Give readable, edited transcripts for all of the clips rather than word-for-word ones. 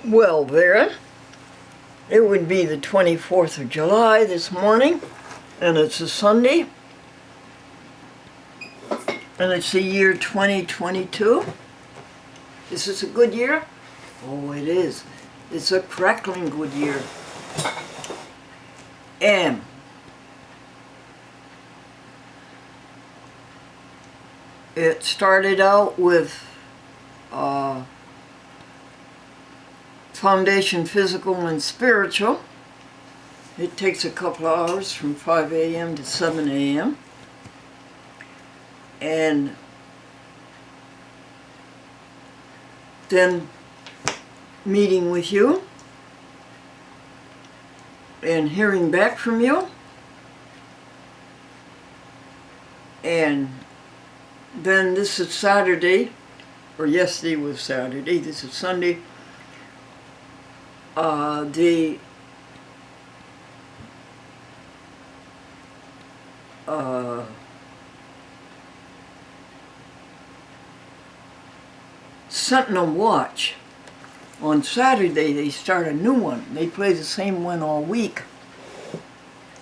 Well, Vera, it would be the 24th of July this morning, and it's a Sunday, and it's the year 2022. Is this a good year? Oh, it is. It's a crackling good year. And it started out with foundation physical and spiritual. It takes a couple of hours from 5 a.m. to 7 a.m. And then meeting with you and hearing back from you, and then this is Saturday, or yesterday was Saturday, this is Sunday. The Sentinel Watch. On Saturday they start a new one. They play the same one all week,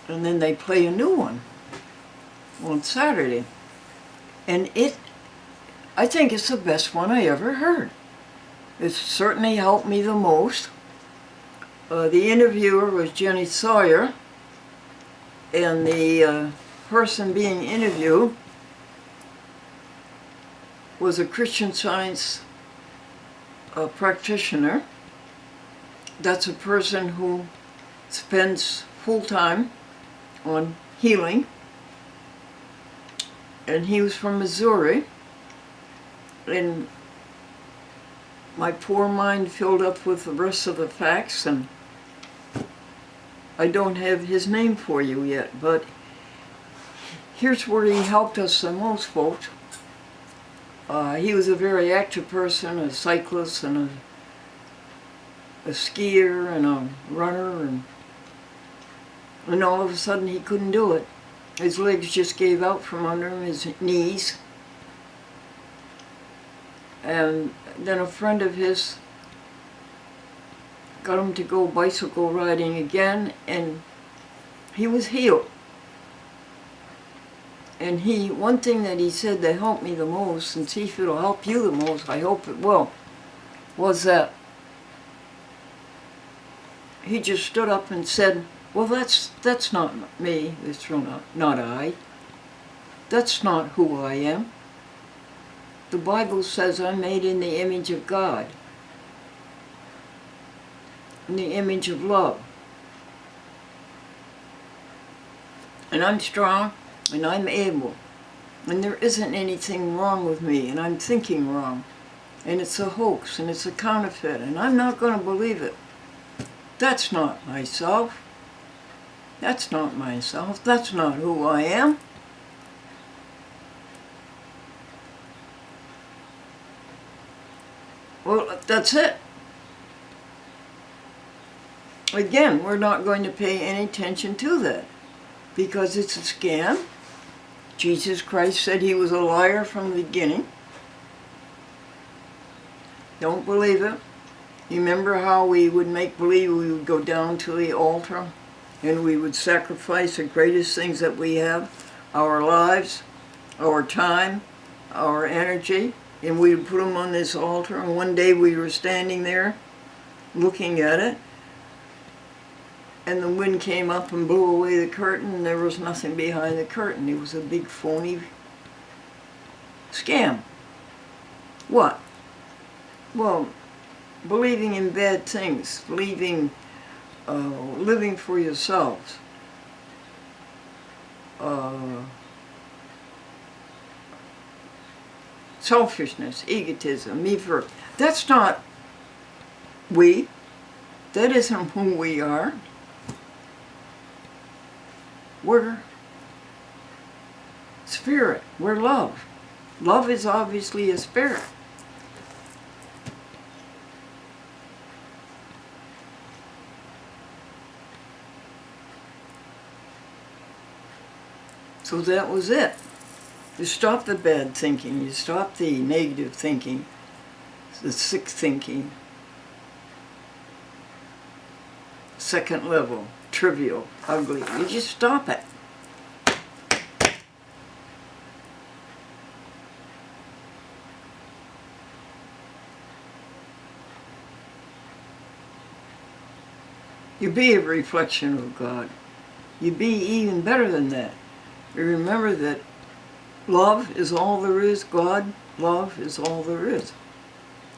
and then they play a new one on Saturday. And I think it's the best one I ever heard. It's certainly helped me the most. The interviewer was Jenny Sawyer, and the person being interviewed was a Christian Science practitioner. That's a person who spends full time on healing, and he was from Missouri, and my poor mind filled up with the rest of the facts, and I don't have his name for you yet, but here's where he helped us the most, folks. He was a very active person, a cyclist and a skier and a runner, and all of a sudden he couldn't do it. His legs just gave out from under him, his knees. And then a friend of his got him to go bicycle riding again, and he was healed. And one thing that he said that helped me the most, and see if it'll help you the most, I hope it will, was that he just stood up and said, well, that's not me, it's not I. That's not who I am. The Bible says I'm made in the image of God, in the image of love. And I'm strong, and I'm able, and there isn't anything wrong with me, and I'm thinking wrong, and it's a hoax, and it's a counterfeit, and I'm not going to believe it. That's not myself. That's not myself. That's not who I am. Well, that's it. Again, we're not going to pay any attention to that, because it's a scam. Jesus Christ said he was a liar from the beginning. Don't believe it. You remember how we would make believe we would go down to the altar and we would sacrifice the greatest things that we have, our lives, our time, our energy, and we would put them on this altar, and one day we were standing there looking at it, and the wind came up and blew away the curtain, and there was nothing behind the curtain. It was a big phony scam. What? Well, believing in bad things, living for yourselves, selfishness, egotism, me first. That's not we. That isn't who we are. We're spirit. We're love. Love is obviously a spirit. So that was it. You stop the bad thinking. You stop the negative thinking, the sick thinking. second level, trivial, ugly. You just stop it. You be a reflection of God. You be even better than that. You remember that love is all there is. God, love is all there is.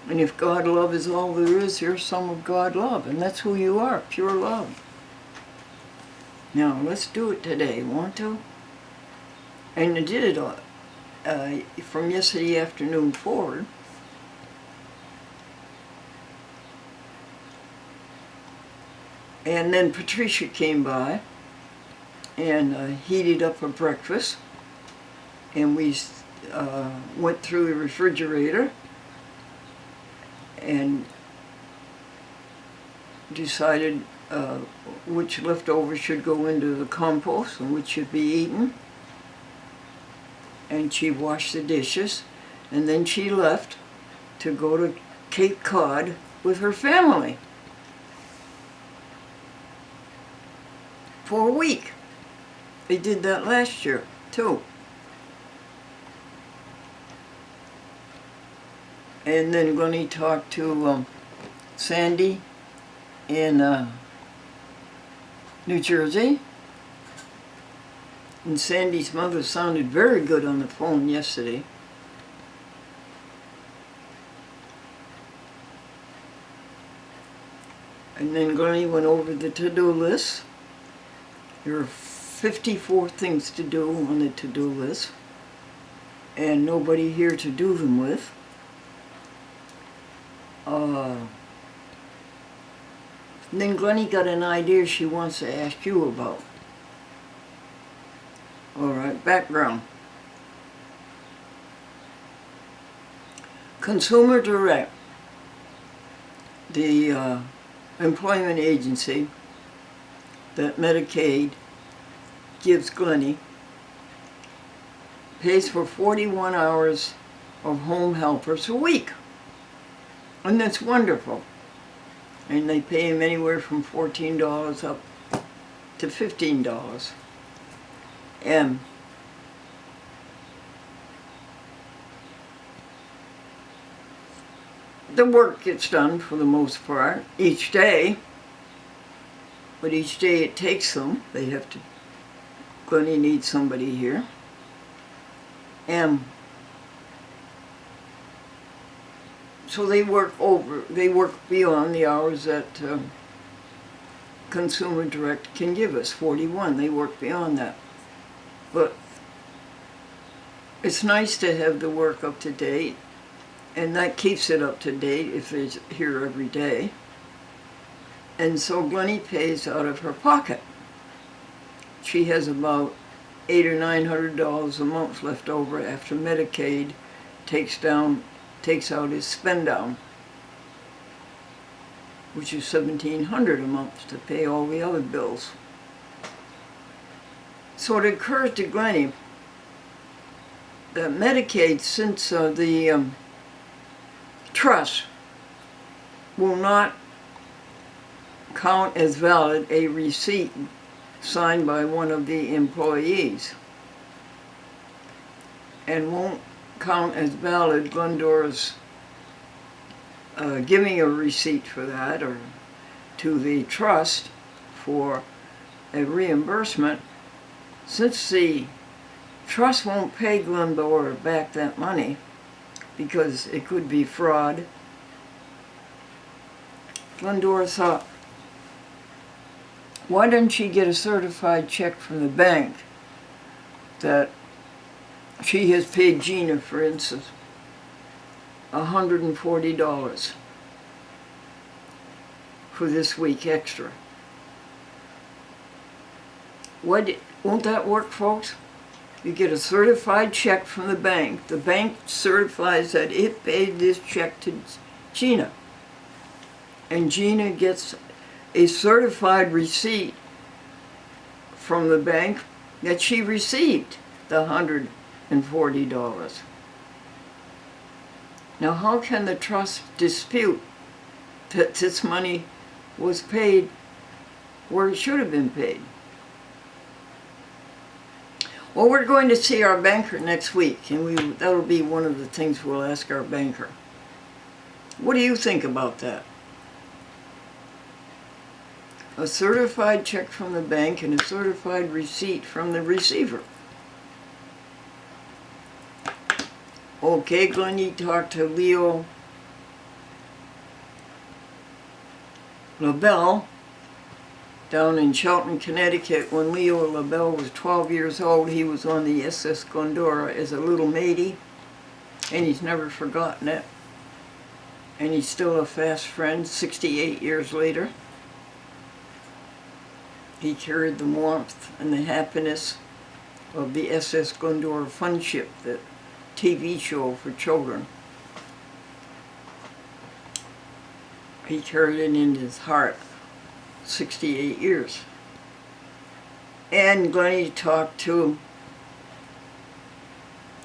And if God love is all there is, you're some of God love. And that's who you are, pure love. Now, let's do it today. Want to? And I did it from yesterday afternoon forward. And then Patricia came by and heated up a breakfast. And we went through the refrigerator and decided which leftovers should go into the compost and which should be eaten. And she washed the dishes, and then she left to go to Cape Cod with her family for a week. They did that last year, too. And then Glennie talked to Sandy in New Jersey. And Sandy's mother sounded very good on the phone yesterday. And then Glennie went over the to-do list. There are 54 things to do on the to-do list, and nobody here to do them with. Then Glennie got an idea she wants to ask you about. All right, background. Consumer Direct, the employment agency that Medicaid gives Glennie, pays for 41 hours of home helpers a week. And that's wonderful. And they pay him anywhere from $14 up to $15. And the work gets done for the most part each day, but each day it takes them. They have to, Glennie needs somebody here. And so they work beyond the hours that Consumer Direct can give us, 41. They work beyond that. But it's nice to have the work up to date, and that keeps it up to date if it's here every day. And so Glennie pays out of her pocket. She has about $800 or $900 a month left over after Medicaid takes out his spend down, which is $1,700 a month to pay all the other bills. So it occurs to Glennie that Medicaid, since the trust will not count as valid a receipt signed by one of the employees, and won't count as valid Glendora's giving a receipt for that or to the trust for a reimbursement. Since the trust won't pay Glendora back that money because it could be fraud, Glendora thought, why doesn't she get a certified check from the bank that she has paid Gina, for instance, $140 for this week extra? Won't that work, folks? You get a certified check from the bank. The bank certifies that it paid this check to Gina. And Gina gets a certified receipt from the bank that she received the $140. Now, how can the trust dispute that this money was paid where it should have been paid. Well, we're going to see our banker next week, and that'll be one of the things we'll ask our banker. What do you think about that? A certified check from the bank and a certified receipt from the receiver. Okay, Glenn, talked to Leo LaBelle down in Shelton, Connecticut. When Leo LaBelle was 12 years old, he was on the SS Glendora as a little matey, and he's never forgotten it. And he's still a fast friend 68 years later. He carried the warmth and the happiness of the SS Glendora Fun Ship, the TV show for children. He carried it in his heart 68 years. And Glennie talked to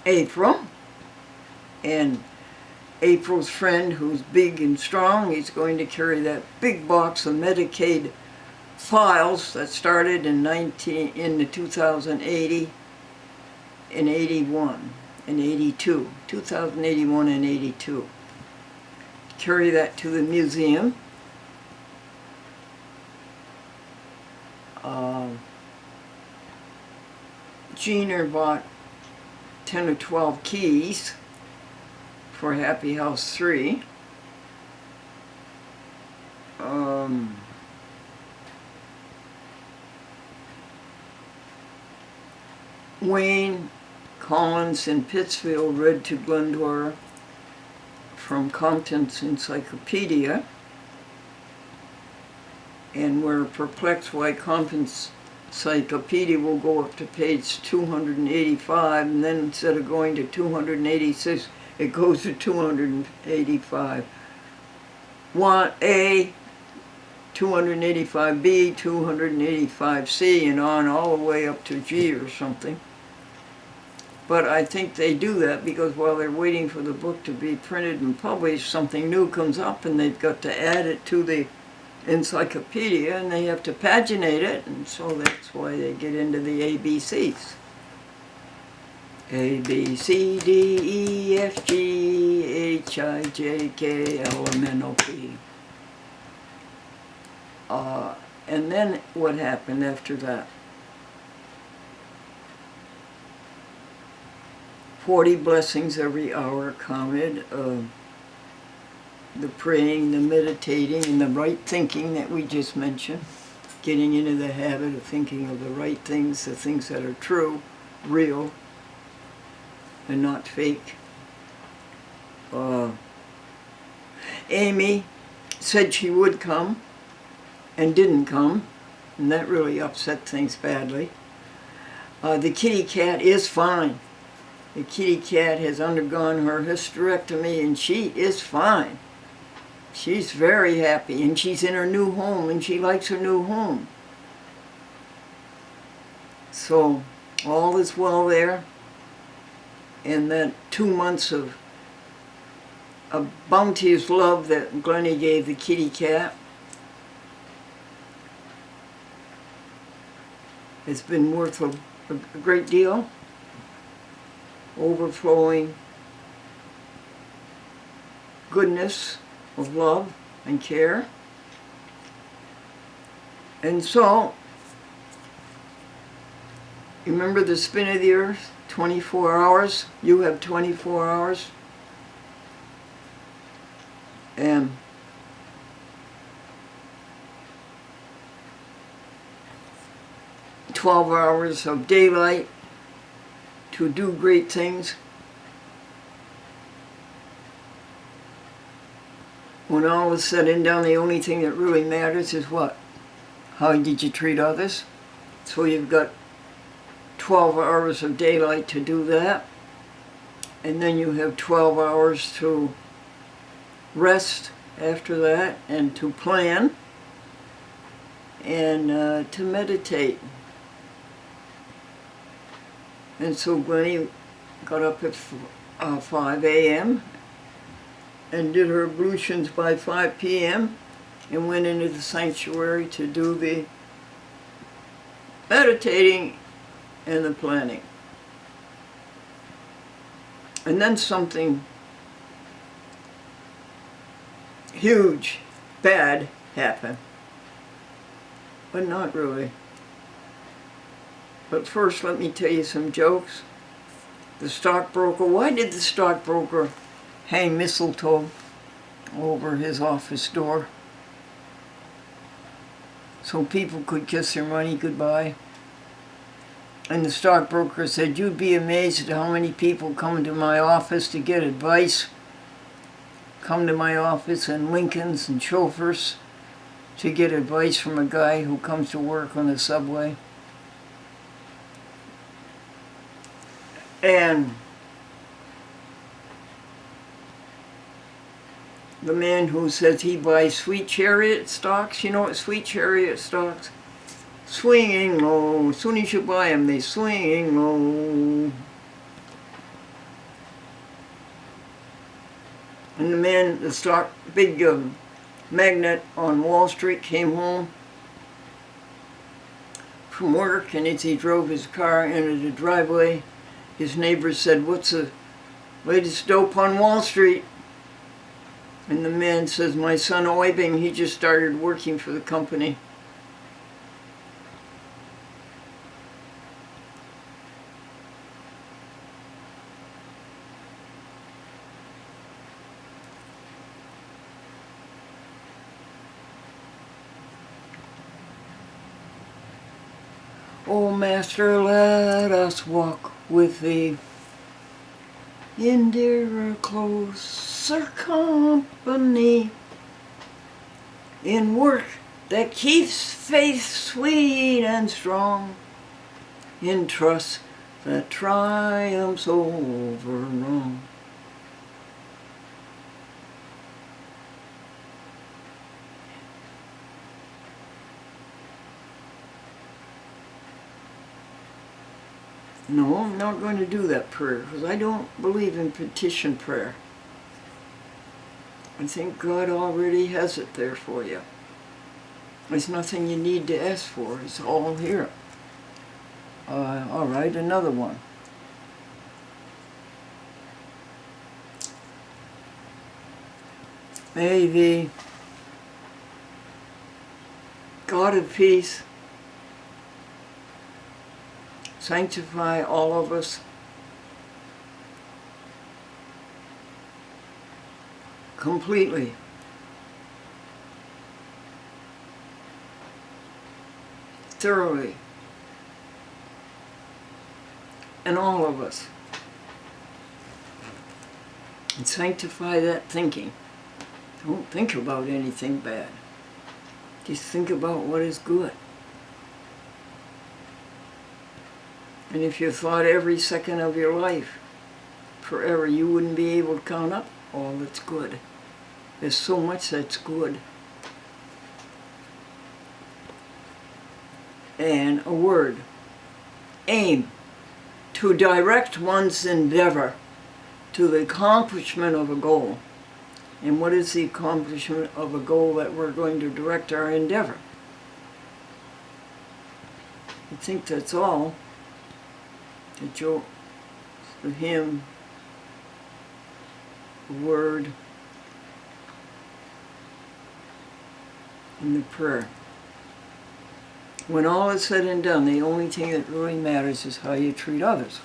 April, and April's friend, who's big and strong, he's going to carry that big box of Medicaid files that started in the 2080 and 81 and 82, 2081 and 82. Carry that to the museum. Gina bought 10 or 12 keys for Happy House 3. Wayne Collins in Pittsfield read to Glendora from Compton's Encyclopedia, and we're perplexed why Compton's Encyclopedia will go up to page 285, and then instead of going to 286, it goes to 285. 1A, 285B, 285C, and on all the way up to G or something. But I think they do that because while they're waiting for the book to be printed and published, something new comes up and they've got to add it to the encyclopedia, and they have to paginate it, and so that's why they get into the ABCs. A, B, C, D, E, F, G, H, I, J, K, L, M, N, O, P. And then what happened after that? 40 blessings every hour counted. The praying, the meditating, and the right thinking that we just mentioned. Getting into the habit of thinking of the right things, the things that are true, real, and not fake. Amy said she would come and didn't come, and that really upset things badly. The kitty cat is fine. The kitty cat has undergone her hysterectomy, and she is fine. She's very happy, and she's in her new home, and she likes her new home. So all is well there. And that 2 months of bounteous love that Glennie gave the kitty cat has been worth a great deal. Overflowing goodness of love and care. And so, remember the spin of the earth, 24 hours, you have 24 hours. And 12 hours of daylight to do great things. When all is said and done, the only thing that really matters is what? How did you treat others? So you've got 12 hours of daylight to do that. And then you have 12 hours to rest after that, and to plan, and to meditate. And so Glennie got up at 5 a.m. and did her ablutions by 5 p.m. and went into the sanctuary to do the meditating and the planning. And then something huge, bad happened. But not really. But first, let me tell you some jokes. The stockbroker, why did the stockbroker hang mistletoe over his office door? So people could kiss their money goodbye. And the stockbroker said, you'd be amazed at how many people come to my office to get advice. Come to my office in Lincolns and chauffeurs to get advice from a guy who comes to work on the subway. And the man who says he buys Sweet Chariot stocks, you know what Sweet Chariot stocks? Swinging low. As soon as you buy them, they swing low. And the man, the stock, big magnate on Wall Street came home from work, and as he drove his car into the driveway, his neighbor said, what's the latest dope on Wall Street? And the man says, my son Oibing, he just started working for the company. O Master, let us walk with thee in dearer, closer company, in work that keeps faith sweet and strong, in trust that triumphs over wrong. No, I'm not going to do that prayer because I don't believe in petition prayer. I think God already has it there for you. There's nothing you need to ask for. It's all here. All right, another one. May the God of peace sanctify all of us completely. Thoroughly. And all of us. And sanctify that thinking. Don't think about anything bad. Just think about what is good. And if you thought every second of your life, forever, you wouldn't be able to count up all that's good. There's so much that's good. And a word. Aim. To direct one's endeavor to the accomplishment of a goal. And what is the accomplishment of a goal that we're going to direct our endeavor? I think that's all. The hymn, the word, and the prayer. When all is said and done, the only thing that really matters is how you treat others.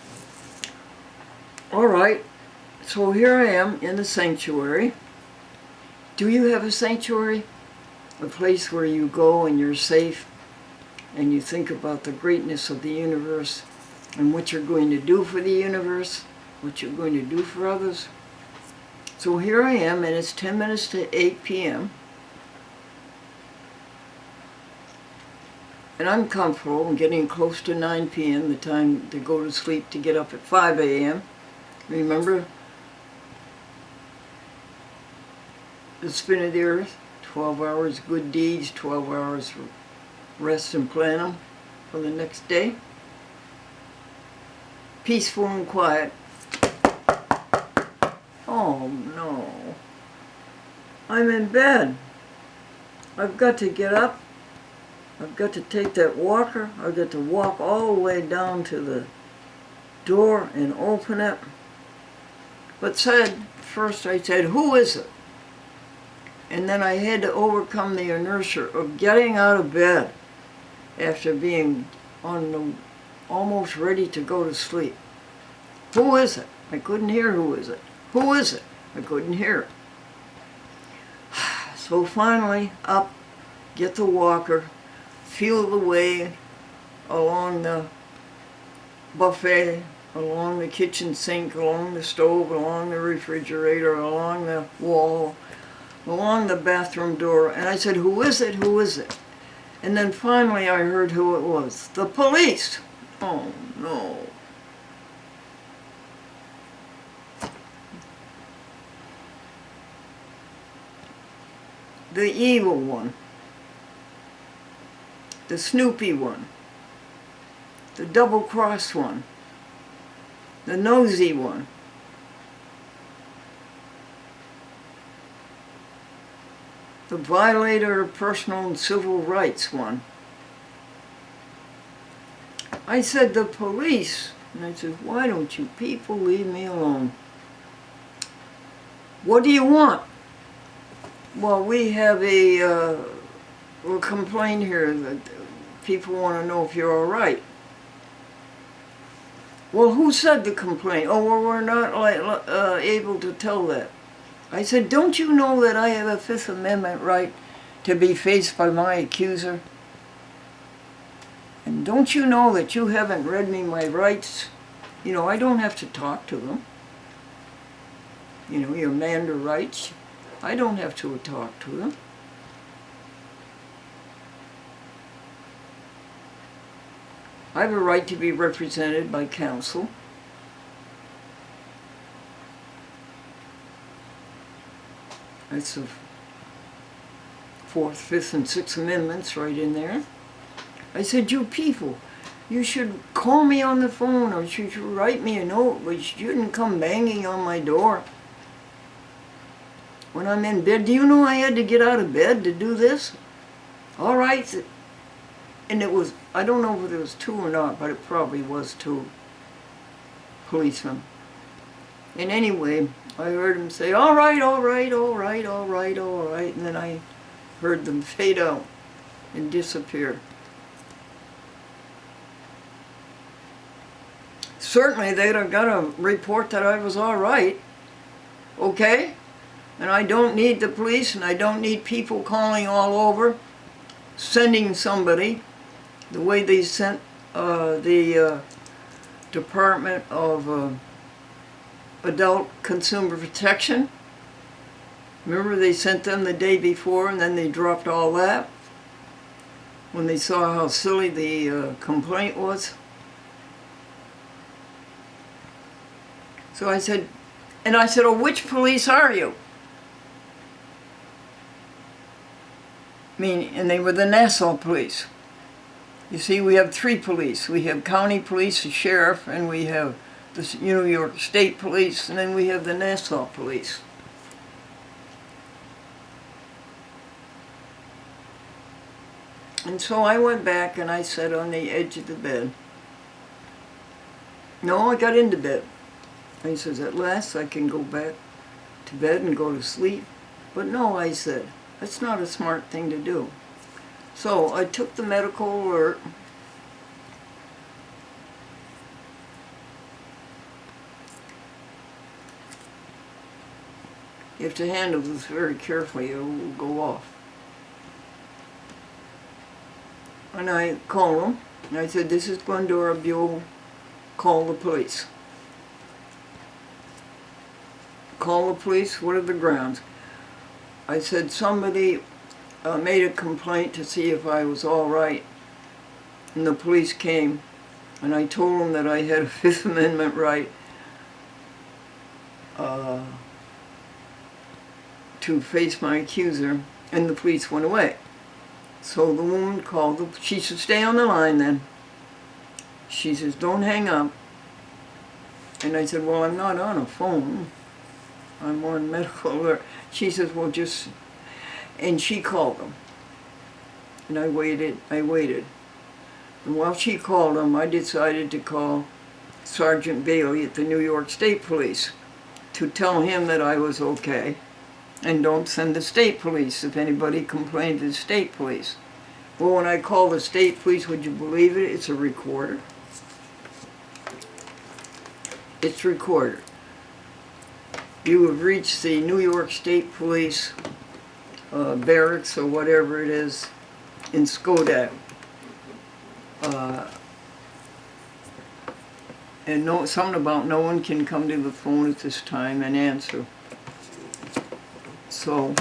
All right, so here I am in the sanctuary. Do you have a sanctuary? A place where you go and you're safe and you think about the greatness of the universe and what you're going to do for the universe, what you're going to do for others. So here I am, and it's 10 minutes to 8 p.m. And I'm comfortable. I'm getting close to 9 p.m., the time to go to sleep, to get up at 5 a.m. Remember the spin of the earth? 12 hours good deeds, 12 hours rest and plan them for the next day. Peaceful and quiet. Oh no. I'm in bed. I've got to get up I've got to take that walker. I've got to walk all the way down to the door and open it. But first I said, who is it? And then I had to overcome the inertia of getting out of bed after being almost ready to go to sleep. Who is it? I couldn't hear who is it. Who is it? I couldn't hear it. So finally, up, get the walker, feel the way along the buffet, along the kitchen sink, along the stove, along the refrigerator, along the wall, along the bathroom door, and I said, who is it? Who is it? And then finally I heard who it was. The police! Oh no. The evil one. The snoopy one. The double-crossed one. The nosy one. The violator of personal and civil rights one. I said, the police. And I said, why don't you people leave me alone? What do you want? Well, we have a complaint here that people want to know if you're all right. Well, who said the complaint? Oh, well, we're not able to tell that. I said, don't you know that I have a Fifth Amendment right to be faced by my accuser? And don't you know that you haven't read me my rights? You know, I don't have to talk to them. You know, your Amanda rights. I don't have to talk to them. I have a right to be represented by counsel. That's the Fourth, Fifth, and Sixth Amendments right in there. I said, you people, you should call me on the phone or you should write me a note, but you shouldn't come banging on my door when I'm in bed. Do you know I had to get out of bed to do this? All right. And it was, I don't know if it was two or not, but it probably was two policemen. And anyway, I heard him say, all right, all right, all right, all right, all right. And then I heard them fade out and disappear. Certainly they'd have got a report that I was all right. Okay? And I don't need the police, and I don't need people calling all over, sending somebody, the way they sent the Department of Adult Consumer Protection. Remember, they sent them the day before, and then they dropped all that when they saw how silly the complaint was. So I said, oh, which police are you? And they were the Nassau police. You see, we have three police. We have county police, the sheriff, and we have the New York State Police, and then we have the Nassau police. And so I went back and I sat on the edge of the bed. No, I got into bed. He says, at last I can go back to bed and go to sleep. But no, I said, that's not a smart thing to do. So I took the medical alert. You have to handle this very carefully or it will go off. And I called him, and I said, this is Glendora Buell, call the police. Call the police, what are the grounds? I said, somebody made a complaint to see if I was all right, and the police came, and I told them that I had a Fifth Amendment right to face my accuser, and the police went away. So the woman called, she said, stay on the line then. She says, don't hang up. And I said, well, I'm not on a phone. I'm on medical alert. She says, well, just, and she called them. And I waited. And while she called him, I decided to call Sergeant Bailey at the New York State Police to tell him that I was okay. And don't send the state police if anybody complained to the state police. Well, when I called the state police, would you believe it? It's a recorder. It's recorded. You have reached the New York State Police barracks or whatever it is in Skodak. And something about no one can come to the phone at this time and answer. So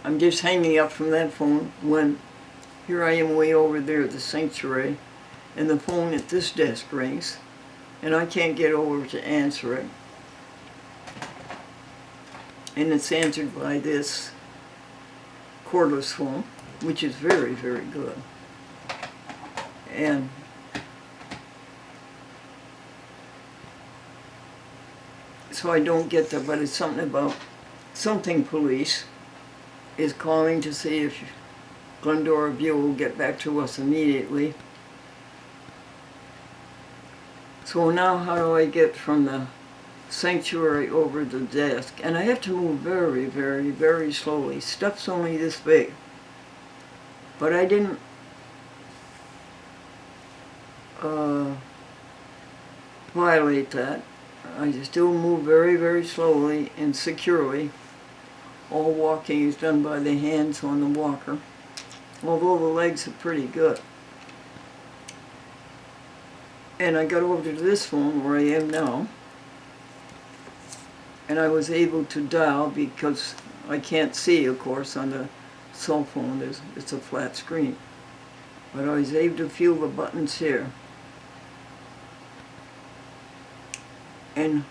I'm just hanging up from that phone when here I am way over there at the sanctuary, and the phone at this desk rings, and I can't get over to answer it. And it's answered by this cordless phone, which is very, very good. And so I don't get that, but it's something about something police is calling to see if Glendora View will get back to us immediately. So now how do I get from the sanctuary over the desk? And I have to move very, very, very slowly. Steps only this big. But I didn't violate that. I still move very, very slowly and securely. All walking is done by the hands on the walker, although the legs are pretty good. And I got over to this phone where I am now, and I was able to dial because I can't see, of course, on the cell phone. It's a flat screen. But I was able to feel the buttons here. And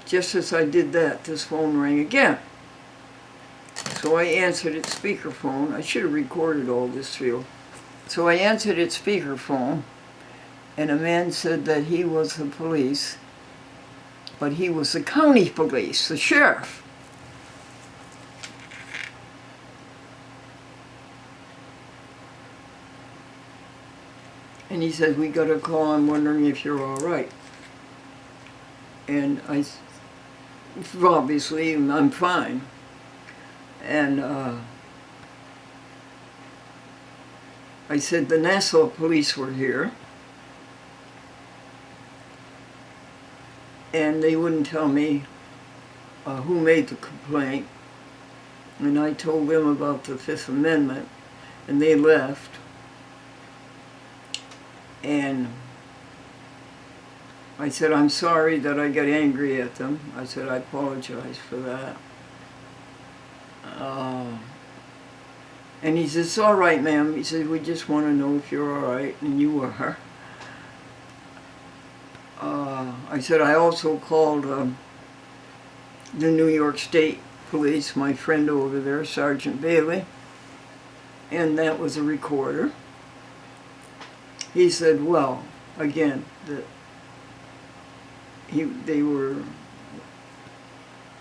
just as I did that, this phone rang again. So I answered its speakerphone. I should have recorded all this for you. So I answered its speakerphone, and a man said that he was the police, but he was the county police, the sheriff. And he said, "We got a call, I'm wondering if you're all right." And obviously, I'm fine. And I said the Nassau police were here, and they wouldn't tell me who made the complaint. And I told them about the Fifth Amendment, and they left. And I said, "I'm sorry that I got angry at them." I said, "I apologize for that." And he said, "It's all right, ma'am." He said, "We just want to know if you're all right," and you were. I said, "I also called the New York State Police, my friend over there, Sergeant Bailey, and that was a recorder." He said, "Well, again, that they were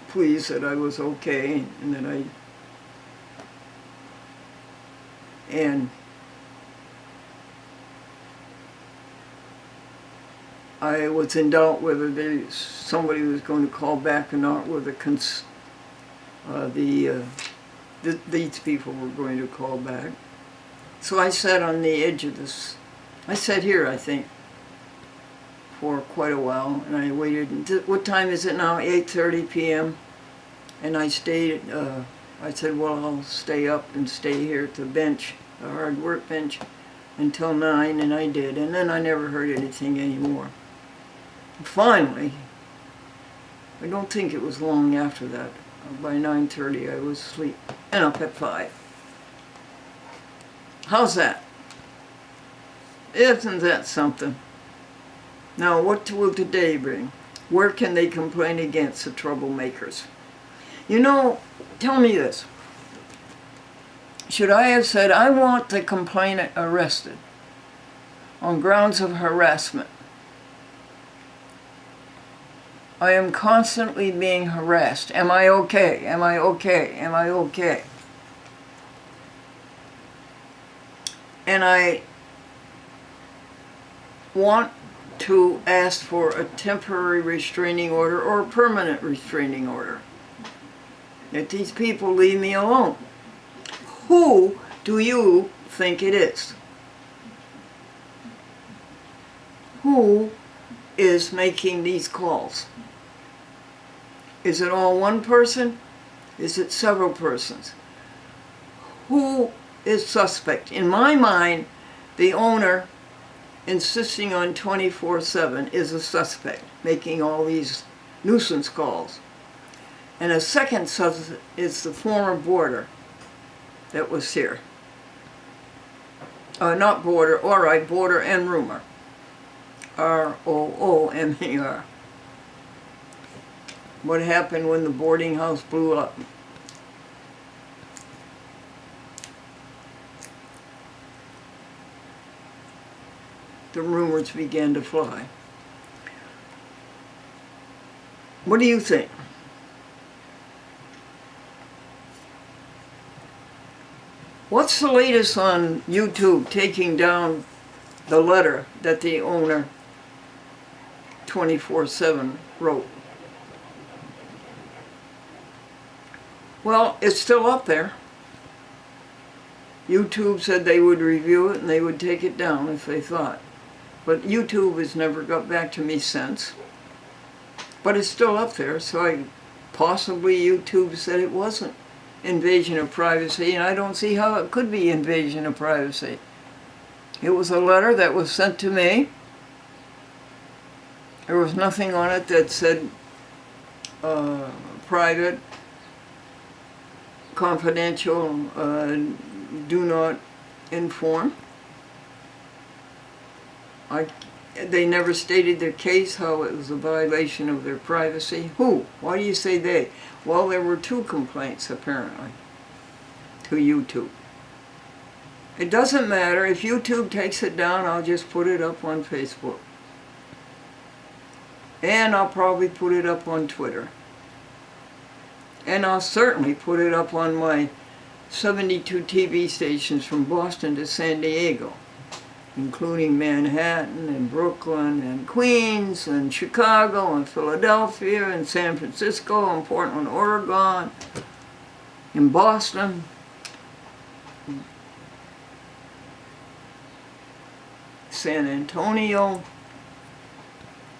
pleased that I was okay, and that I was in doubt whether somebody was going to call back or not, whether these people were going to call back." So I sat on the edge of this. I sat here, I think, for quite a while, and I waited. What time is it now? 8:30 p.m. And I stayed. I said, "Well, I'll stay up and stay here at the bench, the hard work bench, until 9, and I did. And then I never heard anything anymore. Finally, I don't think it was long after that. By 9:30, I was asleep and up at 5. How's that? Isn't that something? Now, what will today bring? Where can they complain against the troublemakers? You know, tell me this. Should I have said, "I want the complainant arrested on grounds of harassment"? I am constantly being harassed. Am I okay? Am I okay? Am I okay? And I want to ask for a temporary restraining order or a permanent restraining order. That these people leave me alone. Who do you think it is? Who is making these calls? Is it all one person? Is it several persons? Who is suspect? In my mind, the owner insisting on 24/7 is a suspect, making all these nuisance calls. And a second suspect is the former boarder that was here. Not boarder, all right, boarder and roomer. R-O-O-M-E-R. What happened when the boarding house blew up? The rumors began to fly. What do you think? What's the latest on YouTube taking down the letter that the owner 24/7 wrote? Well, it's still up there. YouTube said they would review it and they would take it down if they thought. But YouTube has never got back to me since. But it's still up there, so possibly YouTube said it wasn't invasion of privacy, and I don't see how it could be invasion of privacy. It was a letter that was sent to me. There was nothing on it that said private, confidential, do not inform. They never stated their case, how it was a violation of their privacy. Who? Why do you say they? Well, there were 2 complaints, apparently, to YouTube. It doesn't matter. If YouTube takes it down, I'll just put it up on Facebook. And I'll probably put it up on Twitter. And I'll certainly put it up on my 72 TV stations from Boston to San Diego, including Manhattan and Brooklyn and Queens and Chicago and Philadelphia and San Francisco and Portland, Oregon, and Boston. San Antonio,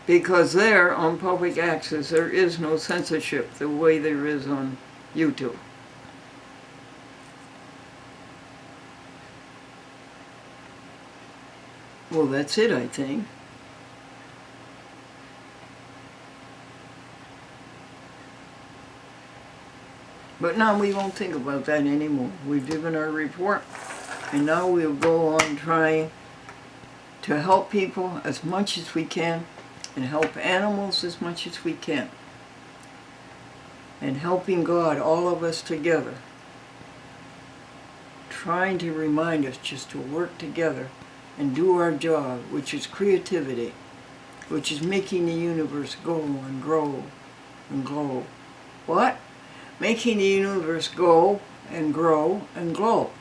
because there on public access there is no censorship the way there is on YouTube. Well, that's it, I think. But now we won't think about that anymore. We've given our report, and now we'll go on trying to help people as much as we can, and help animals as much as we can. And helping God, all of us together, trying to remind us just to work together and do our job, which is creativity, which is making the universe go and grow and glow. What? Making the universe go and grow and glow.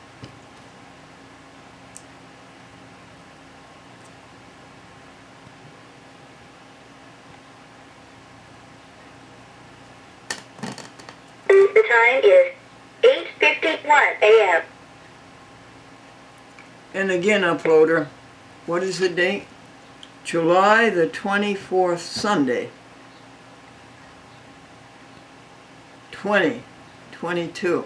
The time is 8:51 a.m. And again, uploader, what is the date? July the 24th, Sunday, 2022.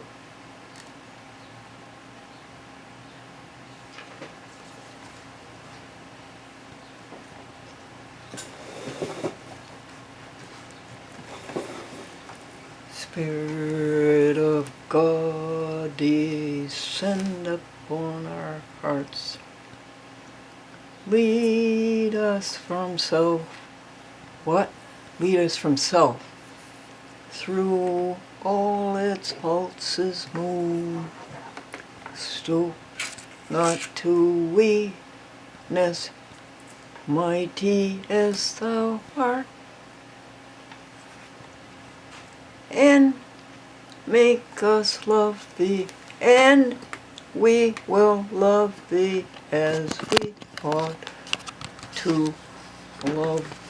Spirit of God, descend upon our hearts. Lead us from self. What? Lead us from self. Through all its pulses move. Stoop not to weakness, mighty as thou art. and make us love thee, and we will love thee as we ought to love